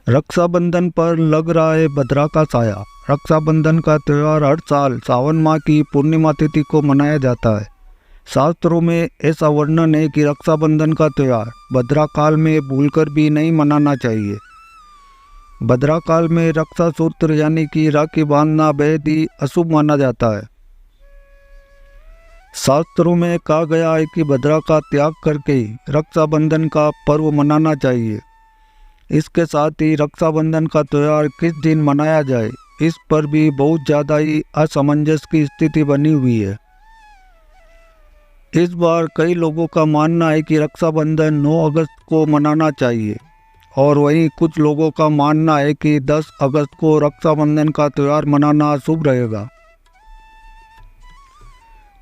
रक्षाबंधन पर लग रहा है भद्रा का साया। रक्षाबंधन का त्यौहार हर साल सावन माह की पूर्णिमा तिथि को मनाया जाता है। शास्त्रों में ऐसा वर्णन है कि रक्षाबंधन का त्यौहार भद्रा काल में भूलकर भी नहीं मनाना चाहिए। भद्रा काल में रक्षा सूत्र यानी कि राखी बांधना बेहद ही अशुभ माना जाता है। शास्त्रों में कहा गया है कि भद्रा का त्याग करके ही रक्षाबंधन का पर्व मनाना चाहिए। इसके साथ ही रक्षाबंधन का त्यौहार किस दिन मनाया जाए, इस पर भी बहुत ज़्यादा ही असमंजस की स्थिति बनी हुई है। इस बार कई लोगों का मानना है कि रक्षाबंधन 9 अगस्त को मनाना चाहिए और वहीं कुछ लोगों का मानना है कि 10 अगस्त को रक्षाबंधन का त्यौहार मनाना शुभ रहेगा।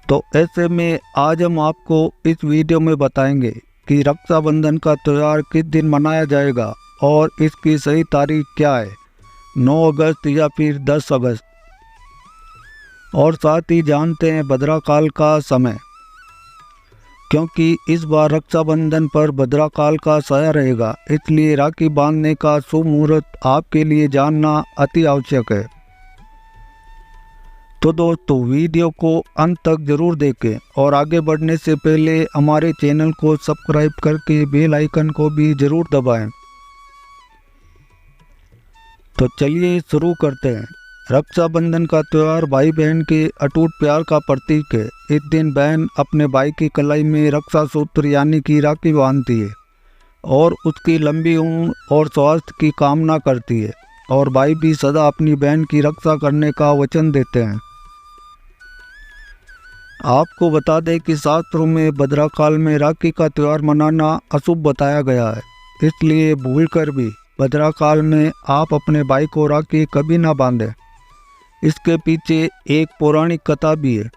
तो ऐसे में आज हम आपको इस वीडियो में बताएंगे कि रक्षाबंधन का त्यौहार किस दिन मनाया जाएगा और इसकी सही तारीख क्या है, 9 अगस्त या फिर 10 अगस्त। और साथ ही जानते हैं भद्रा काल का समय, क्योंकि इस बार रक्षाबंधन पर भद्रा काल का साया रहेगा, इसलिए राखी बांधने का शुभ मुहूर्त आपके लिए जानना अति आवश्यक है। तो दोस्तों वीडियो को अंत तक जरूर देखें और आगे बढ़ने से पहले हमारे चैनल को सब्सक्राइब करके बेल आइकन को भी जरूर दबाएं। तो चलिए शुरू करते हैं। रक्षाबंधन का त्यौहार भाई बहन के अटूट प्यार का प्रतीक है। इस दिन बहन अपने भाई की कलाई में रक्षा सूत्र यानी कि राखी बांधती है और उसकी लंबी उम्र और स्वास्थ्य की कामना करती है, और भाई भी सदा अपनी बहन की रक्षा करने का वचन देते हैं। आपको बता दें कि शास्त्रों में भद्रा काल में राखी का त्यौहार मनाना अशुभ बताया गया है, इसलिए भूलकर भी भद्रा काल में आप अपने भाई को राखी कभी ना बांधें। इसके पीछे एक पौराणिक कथा भी है।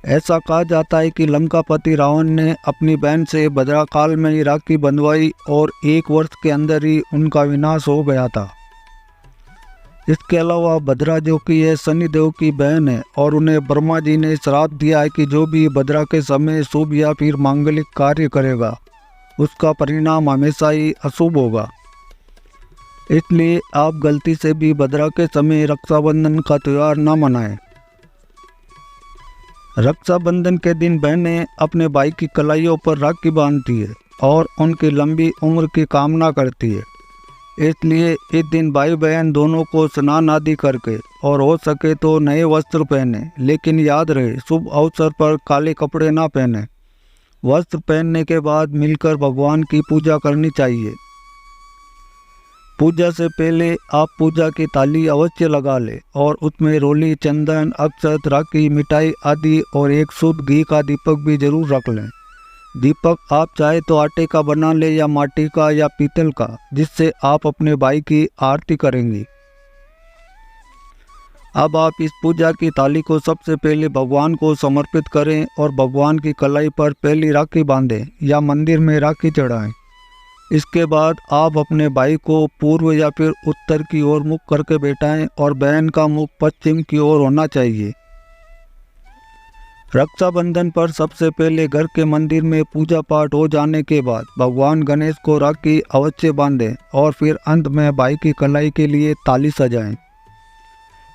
ऐसा कहा जाता है कि लंकापति रावण ने अपनी बहन से भद्रा काल में ही राखी बंधवाई और 1 वर्ष के अंदर ही उनका विनाश हो गया था। इसके अलावा भद्रा जो कि है शनिदेव की बहन है और उन्हें ब्रह्मा जी ने श्राप दिया है कि जो भी भद्रा के समय शुभ या फिर मांगलिक कार्य करेगा उसका परिणाम हमेशा ही अशुभ होगा। इसलिए आप गलती से भी भद्रा के समय रक्षाबंधन का त्यौहार न मनाएं। रक्षाबंधन के दिन बहनें अपने भाई की कलाइयों पर राखी बांधती है और उनकी लंबी उम्र की कामना करती है। इसलिए इस दिन भाई बहन दोनों को स्नान आदि करके और हो सके तो नए वस्त्र पहने, लेकिन याद रहे शुभ अवसर पर काले कपड़े ना पहने। वस्त्र पहनने के बाद मिलकर भगवान की पूजा करनी चाहिए। पूजा से पहले आप पूजा की थाली अवश्य लगा लें और उसमें रोली, चंदन, अक्षत, राखी, मिठाई आदि और एक शुद्ध घी का दीपक भी जरूर रख लें। दीपक आप चाहे तो आटे का बना ले या माटी का या पीतल का, जिससे आप अपने भाई की आरती करेंगी। अब आप इस पूजा की थाली को सबसे पहले भगवान को समर्पित करें और भगवान की कलाई पर पहली राखी बांधें या मंदिर में राखी चढ़ाएं। इसके बाद आप अपने भाई को पूर्व या फिर उत्तर की ओर मुख करके बैठाएं और बहन का मुख पश्चिम की ओर होना चाहिए। रक्षाबंधन पर सबसे पहले घर के मंदिर में पूजा पाठ हो जाने के बाद भगवान गणेश को राखी अवश्य बांधें और फिर अंत में भाई की कलाई के लिए थाली सजाएं।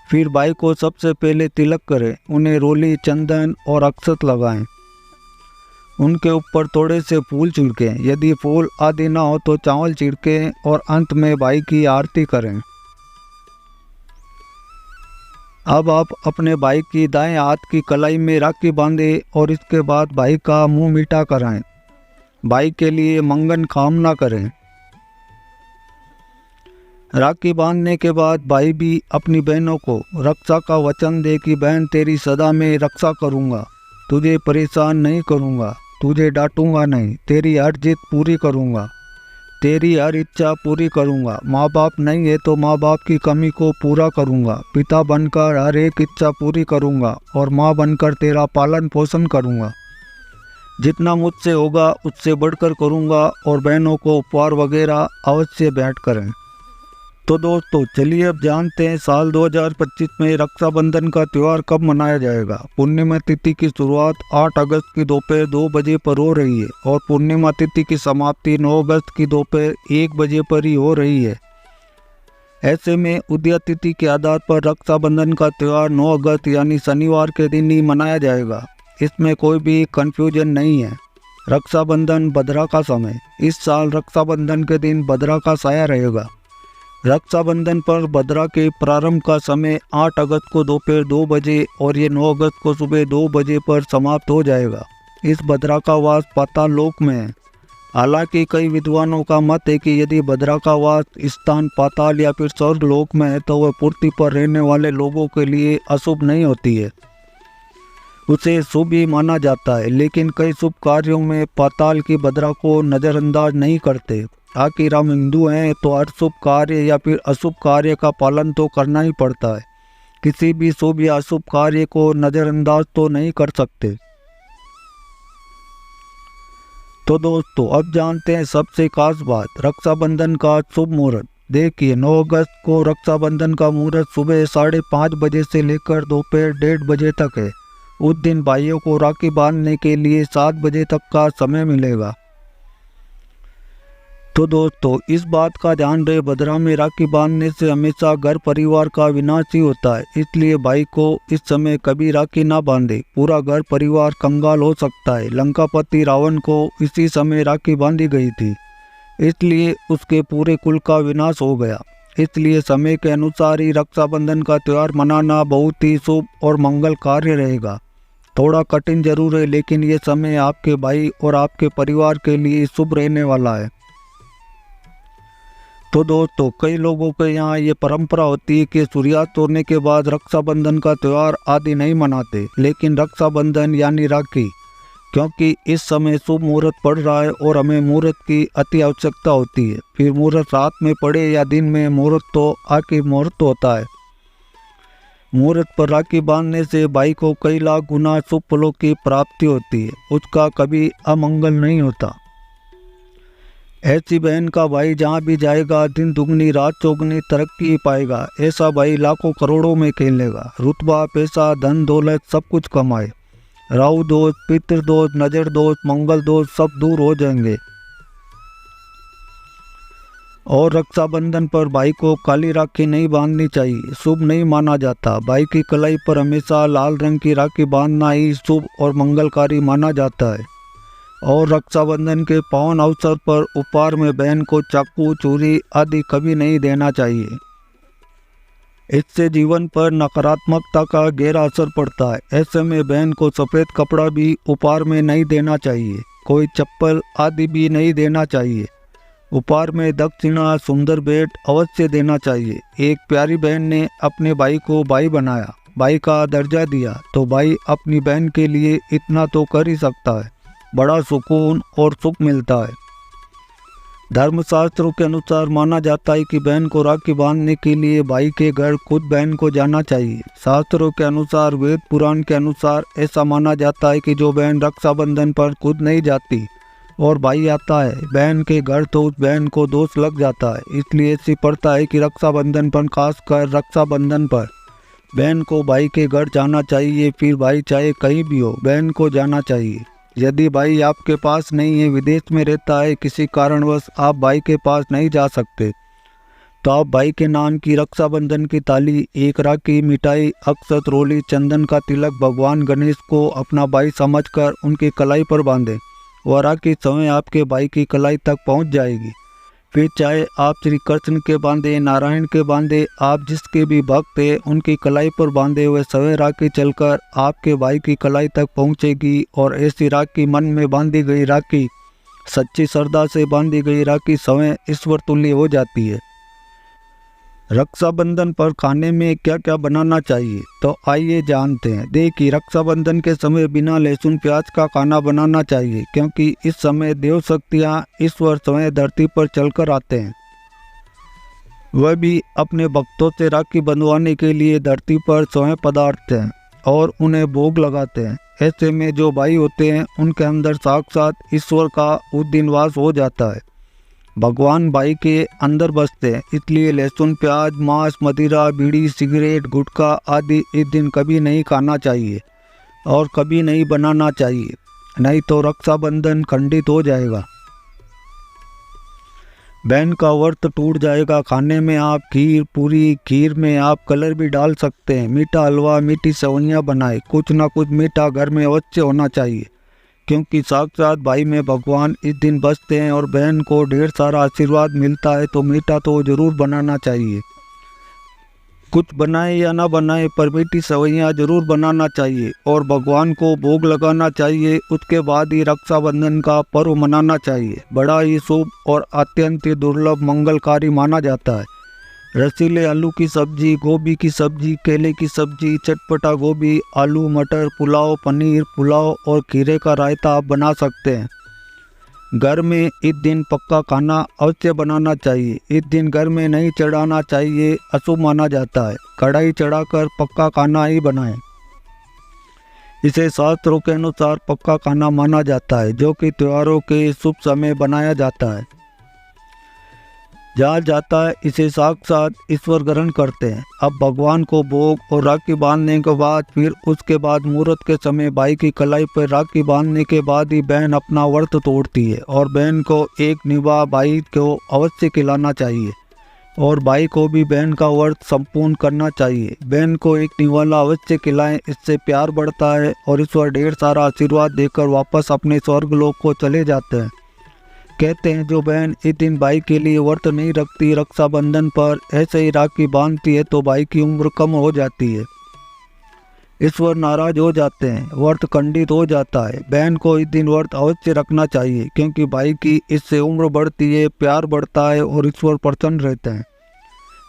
फिर भाई को सबसे पहले तिलक करें, उन्हें रोली, चंदन और अक्षत लगाएं। उनके ऊपर थोड़े से फूल छिड़कें, यदि फूल आदि ना हो तो चावल छिड़कें और अंत में भाई की आरती करें। अब आप अपने भाई की दाएं हाथ की कलाई में राखी बांधें और इसके बाद भाई का मुंह मीठा कराएं। भाई के लिए मंगल कामना करें। राखी बांधने के बाद भाई भी अपनी बहनों को रक्षा का वचन दे कि बहन तेरी सदा मैं रक्षा करूंगा, तुझे परेशान नहीं करूंगा, तुझे डांटूंगा नहीं, तेरी हर जिद पूरी करूंगा, तेरी हर इच्छा पूरी करूंगा। माँ बाप नहीं है तो माँ बाप की कमी को पूरा करूंगा, पिता बनकर हर एक इच्छा पूरी करूंगा और माँ बनकर तेरा पालन पोषण करूंगा। जितना मुझसे होगा उससे बढ़कर करूंगा और बहनों को उपहार वगैरह अवश्य भेंट करें। तो दोस्तों चलिए अब जानते हैं साल 2025 में रक्षाबंधन का त्यौहार कब मनाया जाएगा। पूर्णिमा तिथि की शुरुआत 8 अगस्त की दोपहर 2 बजे पर हो रही है और पूर्णिमा तिथि की समाप्ति 9 अगस्त की दोपहर 1 बजे पर ही हो रही है। ऐसे में उदय तिथि के आधार पर रक्षाबंधन का त्यौहार 9 अगस्त यानी शनिवार के दिन ही मनाया जाएगा। इसमें कोई भी कन्फ्यूजन नहीं है। रक्षाबंधन भद्रा का समय, इस साल रक्षाबंधन के दिन भद्रा का साया रहेगा। रक्षाबंधन पर भद्रा के प्रारंभ का समय 8 अगस्त को दोपहर 2 बजे और ये 9 अगस्त को सुबह 2 बजे पर समाप्त हो जाएगा। इस भद्रा का वास पाताल लोक में है। हालांकि कई विद्वानों का मत है कि यदि भद्रा का वास स्थान पाताल या फिर स्वर्ग लोक में है तो वह पृथ्वी पर रहने वाले लोगों के लिए अशुभ नहीं होती है, उसे शुभ ही माना जाता है। लेकिन कई शुभ कार्यों में पाताल की भद्रा को नज़रअंदाज नहीं करते। आखिर हम हिंदू हैं तो हर शुभ कार्य या फिर अशुभ कार्य का पालन तो करना ही पड़ता है। किसी भी शुभ या अशुभ कार्य को नज़रअंदाज तो नहीं कर सकते। तो दोस्तों अब जानते हैं सबसे खास बात, रक्षाबंधन का शुभ मुहूर्त। देखिए 9 अगस्त को रक्षाबंधन का मुहूर्त सुबह 5:30 बजे से लेकर दोपहर 1:30 बजे तक है। उस दिन भाइयों को राखी बांधने के लिए 7 बजे तक का समय मिलेगा। तो दोस्तों इस बात का ध्यान रहे, भद्रा में राखी बांधने से हमेशा घर परिवार का विनाश ही होता है। इसलिए भाई को इस समय कभी राखी ना बांधे, पूरा घर परिवार कंगाल हो सकता है। लंकापति रावण को इसी समय राखी बांधी गई थी, इसलिए उसके पूरे कुल का विनाश हो गया। इसलिए समय के अनुसार ही रक्षाबंधन का त्यौहार मनाना बहुत ही शुभ और मंगल कार्य रहेगा। थोड़ा कठिन जरूर है, लेकिन ये समय आपके भाई और आपके परिवार के लिए शुभ रहने वाला है। तो दोस्तों कई लोगों के यहाँ ये परंपरा होती है कि सूर्यास्त होने के बाद रक्षाबंधन का त्यौहार आदि नहीं मनाते, लेकिन रक्षाबंधन यानी राखी, क्योंकि इस समय शुभ मुहूर्त पड़ रहा है और हमें मुहूर्त की अति आवश्यकता होती है। फिर मुहूर्त रात में पड़े या दिन में, मुहूर्त तो आखिर मुहूर्त होता है। मुहूर्त पर राखी बांधने से भाई को कई लाख गुना शुभ फलों की प्राप्ति होती है, उसका कभी अमंगल नहीं होता। ऐसी बहन का भाई जहाँ भी जाएगा दिन दुगनी रात चौगनी तरक्की ही पाएगा। ऐसा भाई लाखों करोड़ों में खेलेगा, रुतबा पैसा धन दौलत सब कुछ कमाए। राहु दोष, पितृ दोष, नजर दोष, मंगल दोष सब दूर हो जाएंगे। और रक्षाबंधन पर भाई को काली राखी नहीं बांधनी चाहिए, शुभ नहीं माना जाता। भाई की कलाई पर हमेशा लाल रंग की राखी बांधना ही शुभ और मंगलकारी माना जाता है। और रक्षाबंधन के पावन अवसर पर उपहार में बहन को चाकू, चूड़ी आदि कभी नहीं देना चाहिए। इससे जीवन पर नकारात्मकता का गहरा असर पड़ता है। ऐसे में बहन को सफ़ेद कपड़ा भी उपहार में नहीं देना चाहिए, कोई चप्पल आदि भी नहीं देना चाहिए। उपहार में दक्षिणा, सुंदर भेंट अवश्य देना चाहिए। एक प्यारी बहन ने अपने भाई को भाई बनाया, भाई का दर्जा दिया, तो भाई अपनी बहन के लिए इतना तो कर ही सकता है। बड़ा सुकून और सुख मिलता है। धर्मशास्त्रों के अनुसार माना जाता है कि बहन को राखी बांधने के लिए भाई के घर खुद बहन को जाना चाहिए। शास्त्रों के अनुसार, वेद पुराण के अनुसार ऐसा माना जाता है कि जो बहन रक्षाबंधन पर खुद नहीं जाती और भाई आता है बहन के घर तो उस बहन को दोष लग जाता है। इसलिए ऐसी प्रथा है कि रक्षाबंधन पर, खासकर रक्षाबंधन पर बहन को भाई के घर जाना चाहिए। फिर भाई चाहे कहीं भी हो, बहन को जाना चाहिए। यदि भाई आपके पास नहीं है, विदेश में रहता है, किसी कारणवश आप भाई के पास नहीं जा सकते, तो आप भाई के नाम की रक्षाबंधन की ताली, एक राखी, मिठाई, अक्षत, रोली, चंदन का तिलक भगवान गणेश को अपना भाई समझकर उनकी कलाई पर बांधें। वह राखी समय आपके भाई की कलाई तक पहुंच जाएगी। फिर चाहे आप श्री कृष्ण के बांधे, नारायण के बांधे, आप जिसके भी भक्त हैं उनकी कलाई पर बांधे हुए सवे राखी चलकर आपके भाई की कलाई तक पहुंचेगी। और ऐसी राखी, मन में बांधी गई राखी, सच्ची श्रद्धा से बांधी गई राखी स्वयं ईश्वर तुल्य हो जाती है। रक्षाबंधन पर खाने में क्या क्या बनाना चाहिए, तो आइए जानते हैं। देखिए रक्षाबंधन के समय बिना लहसुन प्याज का खाना बनाना चाहिए, क्योंकि इस समय देव शक्तियाँ ईश्वर स्वयं धरती पर चलकर आते हैं। वह भी अपने भक्तों से राखी बंधवाने के लिए धरती पर स्वयं पधारते हैं और उन्हें भोग लगाते हैं। ऐसे में जो भाई होते हैं उनके अंदर साक्षात ईश्वर का उस दिन वास हो जाता है। भगवान भाई के अंदर बसते हैं, इसलिए लहसुन, प्याज, मांस, मदिरा, बीड़ी, सिगरेट, गुटखा आदि इस दिन कभी नहीं खाना चाहिए और कभी नहीं बनाना चाहिए, नहीं तो रक्षाबंधन खंडित हो जाएगा। बहन का व्रत टूट जाएगा। खाने में आप खीर, पूरी, खीर में आप कलर भी डाल सकते हैं। मीठा हलवा, मीठी सेवइयाँ बनाए। कुछ ना कुछ मीठा घर में अवश्य होना चाहिए, क्योंकि साक्षात भाई में भगवान इस दिन बसते हैं और बहन को ढेर सारा आशीर्वाद मिलता है, तो मीठा तो ज़रूर बनाना चाहिए। कुछ बनाए या ना बनाए पर मीठी सेवइयाँ ज़रूर बनाना चाहिए और भगवान को भोग लगाना चाहिए। उसके बाद ही रक्षाबंधन का पर्व मनाना चाहिए। बड़ा ही शुभ और अत्यंत ही दुर्लभ मंगलकारी माना जाता है। रसीले आलू की सब्जी, गोभी की सब्जी, केले की सब्जी, चटपटा गोभी, आलू, मटर, पुलाव, पनीर, पुलाव और खीरे का रायता आप बना सकते हैं। घर में इस दिन पक्का खाना अवश्य बनाना चाहिए। इस दिन घर में नहीं चढ़ाना चाहिए, अशुभ माना जाता है। कढ़ाई चढ़ाकर पक्का खाना ही बनाएं। इसे शास्त्रों के अनुसार पक्का खाना माना जाता है, जो कि त्योहारों के शुभ समय बनाया जाता है। जहाँ जाता है इसे साक्षात ईश्वर ग्रहण करते हैं। अब भगवान को भोग और राखी बांधने के बाद फिर उसके बाद मुहूर्त के समय भाई की कलाई पर राखी बांधने के बाद ही बहन अपना व्रत तोड़ती है और बहन को एक निवाह भाई को अवश्य खिलाना चाहिए और भाई को भी बहन का व्रत संपूर्ण करना चाहिए। बहन को एक निवाला अवश्य खिलाएं, इससे प्यार बढ़ता है और ईश्वर ढेर सारा आशीर्वाद देकर वापस अपने स्वर्गलोक को चले जाते हैं। कहते हैं जो बहन इस दिन भाई के लिए व्रत नहीं रखती, रक्षाबंधन पर ऐसे ही राखी बांधती है, तो भाई की उम्र कम हो जाती है, ईश्वर नाराज हो जाते हैं, व्रत खंडित हो जाता है। बहन को इस दिन व्रत अवश्य रखना चाहिए, क्योंकि भाई की इससे उम्र बढ़ती है, प्यार बढ़ता है और ईश्वर प्रसन्न रहते हैं।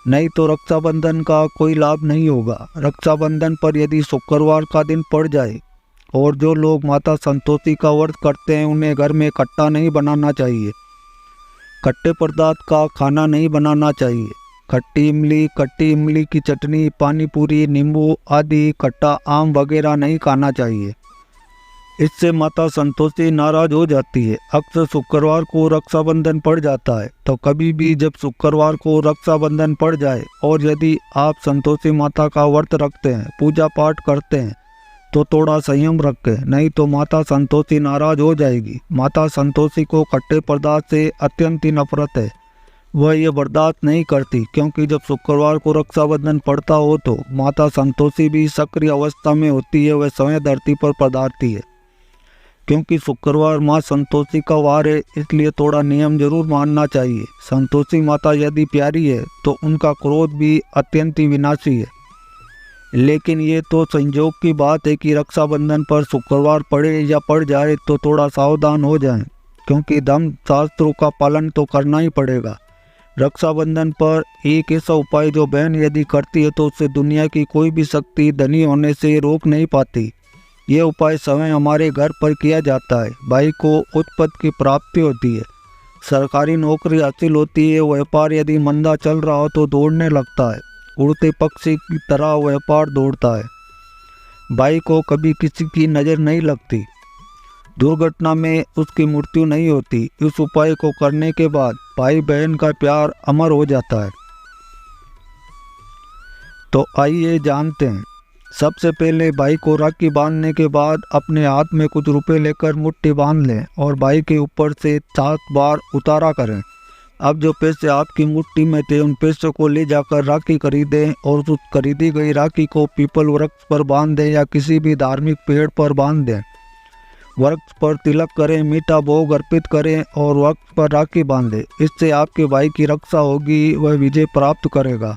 नहीं तो रक्षाबंधन का कोई लाभ नहीं होगा। रक्षाबंधन पर यदि शुक्रवार का दिन पड़ जाए और जो लोग माता संतोषी का व्रत करते हैं उन्हें घर में खट्टा नहीं बनाना चाहिए, खट्टे पदार्थ का खाना नहीं बनाना चाहिए। खट्टी इमली की चटनी, पानी पूरी, नींबू आदि, खट्टा आम वगैरह नहीं खाना चाहिए, इससे माता संतोषी नाराज हो जाती है। अक्सर शुक्रवार को रक्षाबंधन पड़ जाता है, तो कभी भी जब शुक्रवार को रक्षाबंधन पड़ जाए और यदि आप संतोषी माता का व्रत रखते हैं, पूजा पाठ करते हैं, तो थोड़ा संयम रखें, नहीं तो माता संतोषी नाराज हो जाएगी। माता संतोषी को खट्टे पदार्थ से अत्यंत ही नफरत है, वह ये बर्दाश्त नहीं करती, क्योंकि जब शुक्रवार को रक्षाबंधन पड़ता हो तो माता संतोषी भी सक्रिय अवस्था में होती है, वह स्वयं धरती पर पधारती है। क्योंकि शुक्रवार माँ संतोषी का वार है, इसलिए थोड़ा नियम जरूर मानना चाहिए। संतोषी माता यदि प्यारी है तो उनका क्रोध भी अत्यंत ही विनाशी है, लेकिन ये तो संयोग की बात है कि रक्षाबंधन पर शुक्रवार पड़े या पड़ जाए तो थोड़ा सावधान हो जाएं, क्योंकि धर्म शास्त्रों का पालन तो करना ही पड़ेगा। रक्षाबंधन पर एक ऐसा उपाय जो बहन यदि करती है तो उससे दुनिया की कोई भी शक्ति धनी होने से रोक नहीं पाती। ये उपाय स्वयं हमारे घर पर किया जाता है। भाई को उच्च पद की प्राप्ति होती है, सरकारी नौकरी हासिल होती है, व्यापार यदि मंदा चल रहा हो तो दौड़ने लगता है, उड़ते पक्षी की तरह व्यापार दौड़ता है। भाई को कभी किसी की नज़र नहीं लगती, दुर्घटना में उसकी मृत्यु नहीं होती। इस उपाय को करने के बाद भाई बहन का प्यार अमर हो जाता है। तो आइए जानते हैं। सबसे पहले भाई को राखी बांधने के बाद अपने हाथ में कुछ रुपए लेकर मुट्ठी बांध लें और भाई के ऊपर से 7 बार उतारा करें। अब जो पैसे आपकी मुट्ठी में थे उन पैसों को ले जाकर राखी खरीदें और उस खरीदी गई राखी को पीपल वृक्ष पर बांध दें या किसी भी धार्मिक पेड़ पर बांध दें। वृक्ष पर तिलक करें, मीठा भोग अर्पित करें और वृक्ष पर राखी बांधें। इससे आपके भाई की रक्षा होगी, वह विजय प्राप्त करेगा।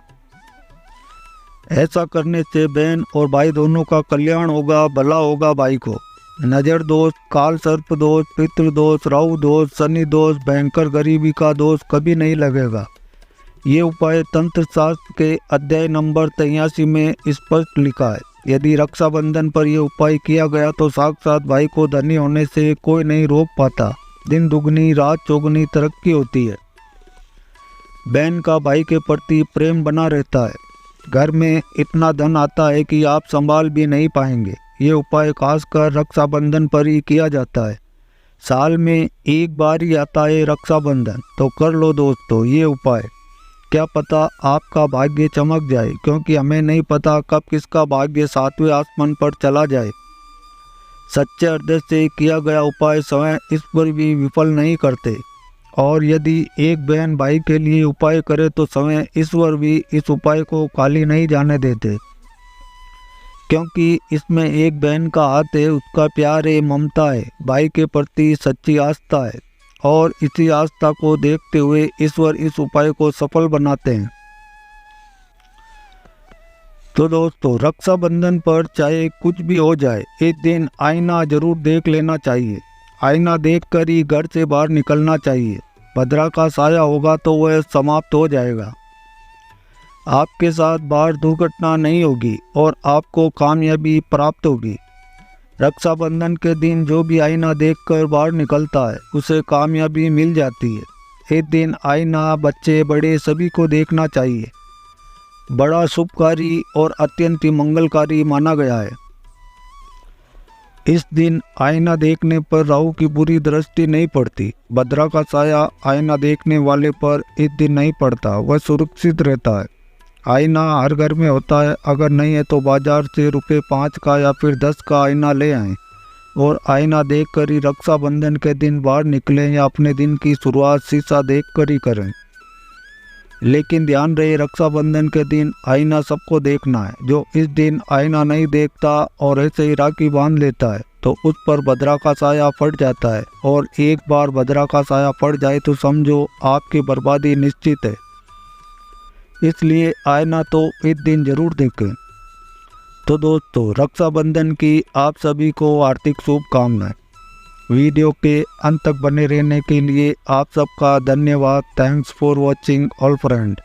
ऐसा करने से बहन और भाई दोनों का कल्याण होगा, भला होगा। भाई को नज़र दोष, काल सर्प दोष, पितृ दोष, राहु दोष, शनि दोष, भयंकर गरीबी का दोष कभी नहीं लगेगा। ये उपाय तंत्र शास्त्र के अध्याय नंबर 83 में स्पष्ट लिखा है। यदि रक्षाबंधन पर यह उपाय किया गया तो साक्षात भाई को धनी होने से कोई नहीं रोक पाता। दिन दुगनी रात चौगुनी तरक्की होती है। बहन का भाई के प्रति प्रेम बना रहता है। घर में इतना धन आता है कि आप संभाल भी नहीं पाएंगे। ये उपाय खासकर रक्षाबंधन पर ही किया जाता है। साल में एक बार ही आता है रक्षाबंधन, तो कर लो दोस्तों ये उपाय। क्या पता आपका भाग्य चमक जाए, क्योंकि हमें नहीं पता कब किसका भाग्य 7वें आसमान पर चला जाए। सच्चे हृदय से किया गया उपाय स्वयं ईश्वर भी विफल नहीं करते, और यदि एक बहन भाई के लिए उपाय करे तो स्वयं ईश्वर भी इस उपाय को खाली नहीं जाने देते, क्योंकि इसमें एक बहन का हाथ है, उसका प्यार है, ममता है, भाई के प्रति सच्ची आस्था है, और इसी आस्था को देखते हुए ईश्वर इस उपाय को सफल बनाते हैं। तो दोस्तों, रक्षाबंधन पर चाहे कुछ भी हो जाए, इस दिन आईना जरूर देख लेना चाहिए। आईना देखकर ही घर से बाहर निकलना चाहिए। भद्रा का साया होगा तो वह समाप्त हो जाएगा। आपके साथ बाहर दुर्घटना नहीं होगी और आपको कामयाबी प्राप्त होगी। रक्षाबंधन के दिन जो भी आईना देखकर बाहर निकलता है उसे कामयाबी मिल जाती है। इस दिन आईना बच्चे बड़े सभी को देखना चाहिए। बड़ा शुभकारी और अत्यंत ही मंगलकारी माना गया है। इस दिन आईना देखने पर राहु की बुरी दृष्टि नहीं पड़ती। भद्रा का साया आईना देखने वाले पर इस दिन नहीं पड़ता, वह सुरक्षित रहता है। आईना हर घर में होता है, अगर नहीं है तो बाजार से रुपये 5 का या फिर 10 का आईना ले आएं और आईना देखकर ही रक्षाबंधन के दिन बाहर निकलें या अपने दिन की शुरुआत शीशा देखकर ही करें। लेकिन ध्यान रहे, रक्षाबंधन के दिन आईना सबको देखना है। जो इस दिन आईना नहीं देखता और ऐसे ही राखी बांध लेता है तो उस पर भद्रा का साया फट जाता है, और एक बार भद्रा का साया फट जाए तो समझो आपकी बर्बादी निश्चित है। इसलिए आईना तो इस दिन जरूर देखें। तो दोस्तों, रक्षाबंधन की आप सभी को हार्दिक शुभकामनाएं। वीडियो के अंत तक बने रहने के लिए आप सबका धन्यवाद। Thanks for watching all friend.